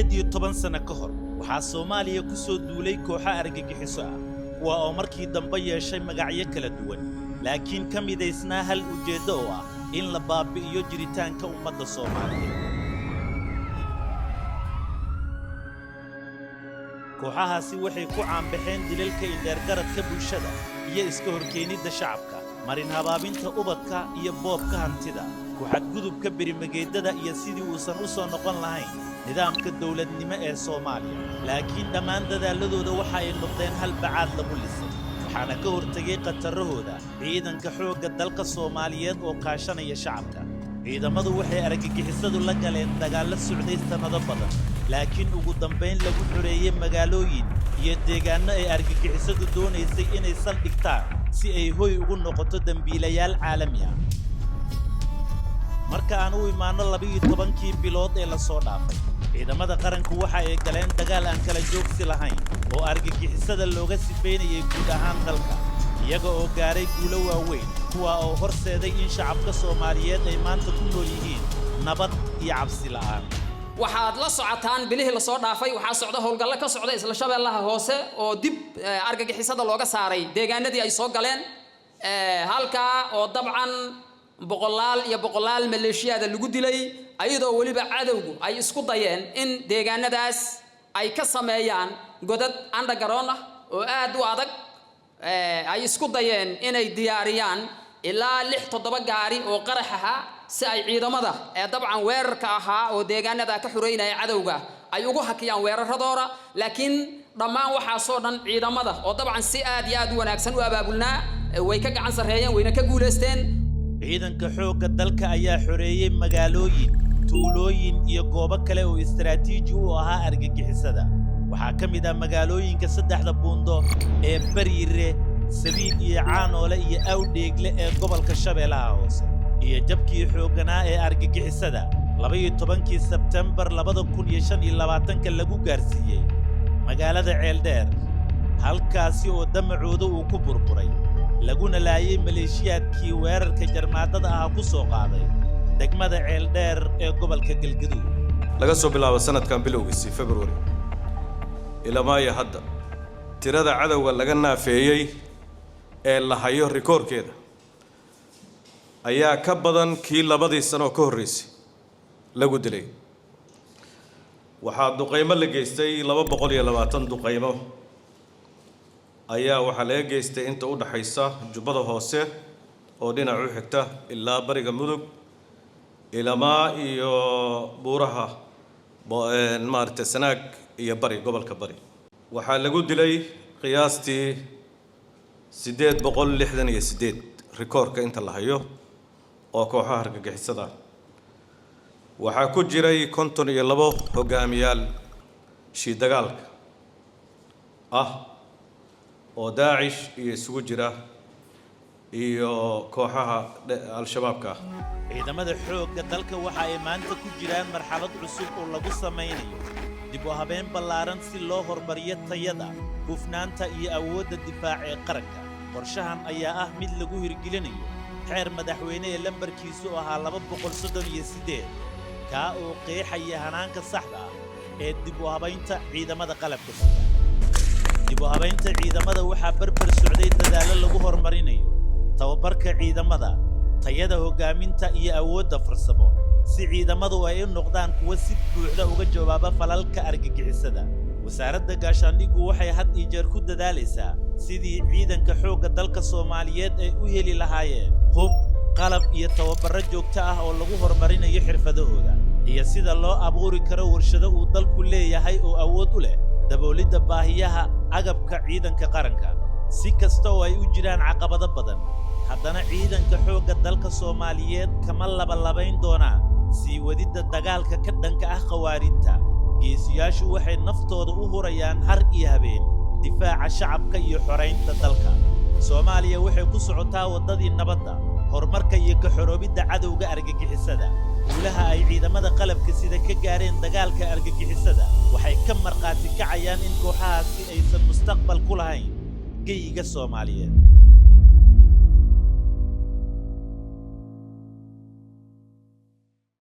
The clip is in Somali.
18 sano ka hor waxaa Soomaaliya ku soo duulay kooxo argagixiso ah kuwa oo markii dambe yeeshay magacyo kala duwan laakiin ka midaysnaa hal ujeedo oo ah in la baabi'iyo jiritaanka ummadda Soomaaliyeed. kooxahaasi waxay ku caanbaxeen dilalka indheergaradka bulshada iyo iska horkeenidda shacabka, marin habaabinta ubadka iyo boobka hantida, ku xadgudubka birimageedada iyo sidii uusan u soo noqon lahayn nidaamka dawladnimo ee Soomaaliya. laakiin dhammaan dadaaladooda waxa ay noqdeen hal bacaad lagu lisay, waxaana ka hortagay qatarahooda ciidanka xoogga dalka Soomaaliyeed oo kaashanaya shacabka. ciidamadu waxay argagixisadu la galeen dagaalo socday sanado badan, laakiin ugu dambeyn lagu xoreeyay magaalooyin iyo deegaano ay argagixisadu doonaysay inay saldhigtaan si ay hoy ugu noqoto dambiilayaal caalami ah. marka aan u imaano 12 bilood ee la soo dhaafay, ciidamada qaranku waxa ay galeen dagaal aan kala joogsi lahayn oo argagixisada looga sifeynayay guud ahaan dalka, iyaga oo gaaray guulo waaweyn kuwa oo horseeday in shacabka Soomaaliyeed ay maanta ku nool yihiin nabad iyo cabsi la'aan. waxaad la socotaan bilihii la soo dhaafay waxaa socda howlgallo ka socda isla Shabeellaha Hoose oo dib argagixisada looga saaray deegaanadii ay soo galeen, halka oo dabcan boqolaal maleeshiyada lagu dilay, ayadoo waliba cadawgu ay isku dayeen in deegaanadaas ay ka sameeyaan godad underground ah oo aad u adag, ay isku dayeen inay diyaariyaan ilaa 6-7 gaari oo qarax ah si ay ciidamada dabcan weerarka ahaa oo deegaanada ka xureynaya cadawga ay ugu hakiyaan weeraradooda. laakiin dhammaan waxa soo dhan ciidamada oo dabcan si aad iyo aad u wanaagsan u abaabulnaa way ka gacan sareeyeen wayna ka guuleysteen. ciidanka xoogga dalka ayaa xoreeyay magaalooyin, tuulooyin iyo goobo kale oo istiraatiiji u ahaa argagixisada. waxaa ka mid ah magaalooyinka 3 buundo ee Bariire, Sabiid iyo Caanoole iyo Awdheegle ee gobolka Shabeellaha Hoose, iyo jabkii xoogganaa ee argagixisada 12 Sebtembar 2025 lagu gaarsiiyay magaalada Ceeldheer, halkaasi oo damacooda uu ku burburay laguna laayay maleeshiyaadkii weerarka jarmaadada ah ku soo qaaday degmada Ceeldheer ee gobolka Galgaduud. laga soo bilaabo sanadkan bilowgiisii February ilaa Maayo hadda tirada cadawga laga naafeeyay ee la hayo rikoorkeeda ayaa ka badan kii 2 sano ka horeysay lagu dilay. waxaa duqeymo la geystay 220 duqeymo ayaa waxaa laga geystay inta u dhaxaysa Jubbada Hoose oo dhinac u xigta ilaa Bariga Mudug ilaa iyo buuraha maartay Sanaag iyo Bari gobolka Bari. waxaa lagu dilay qiyaastii 868 rikoorka inta la hayo oo kooxaha argagixisada. waxaa ku jiray 52 hogaamiyaal dagaalka ah oo Daesh iyo isugu jira iyo kooxaha al-shabaabka. ciidamada xoogga dalka waxa ay maanta ku jiraan marxalad cusub oo lagu sameynayo dib u habeen ballaaran si loo hormariyo tayada, hufnaanta iyo awoodda difaaca ee qaranka. qorshahan ayaa ah mid lagu hirgelinayo xeer madaxweyne ee lambarkiisu ahaa 238 ka oo qeexaya hanaanka saxda ah ee dib u habeynta ciidamada qalabka sida. dib u habeynta ciidamada waxaa barbar socday dadaalo lagu hormarinayo tababarka ciidamada, tayada hogaaminta iyo awoodda farsamo si ciidamadu ay u noqdaan kuwa si buuxda uga jawaaba falalka argagixisada. wasaaradda gaashaandhiggu waxay had iyo jeer ku dadaalaysaa sidii ciidanka xoogga dalka Soomaaliyeed ay u heli lahaayeen hub, qalab iyo tababaro joogto ah oo lagu horumarinayo xirfadahooda, iyo sida loo abuuri karo warshado uu dalku leeyahay oo awood u leh daboolidda baahiyaha agabka ciidanka qaranka. si kasta oo ay u jiraan caqabado badan, haddana ciidanka xoogga dalka Soomaaliyeed kama labayn doonaan sii wadida dagaalka ka dhanka ah khawaarijta. geesiyaashu waxay naftooda u hurayaan har iyo habeen difaaca shacabka iyo xoreynta dalka. Soomaaliya waxay ku socotaa wadadii nabadda, horumarka iyo ka xoroobidda cadawga argagixisada. guulaha ay ciidamada qalabka sida ka gaareen dagaalka argagixisada waxay ka marqaati kacayaan in kooxahaasi aysan mustaqbal ku lahayn geyiga Soomaaliyeed.